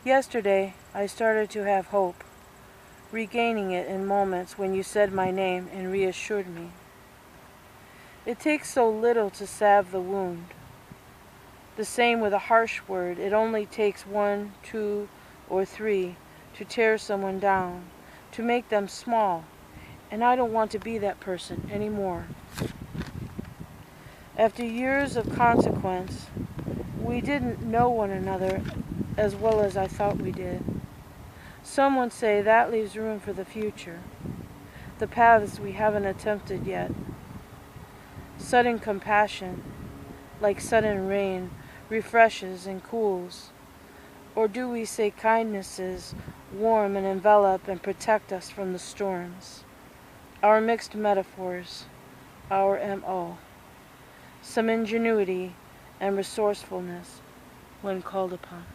Yesterday, I started to have hope, regaining it in moments when you said my name and reassured me. It takes so little to salve the wound. The same with a harsh word. It only takes 1, 2, or 3 to tear someone down, to make them small, and I don't want to be that person anymore. After years of consequence, we didn't know one another as well as I thought we did. Some would say that leaves room for the future, the paths we haven't attempted yet. Sudden compassion, like sudden rain, refreshes and cools. Or do we say kindnesses warm and envelop and protect us from the storms? Our mixed metaphors, our M.O. Some ingenuity and resourcefulness when called upon.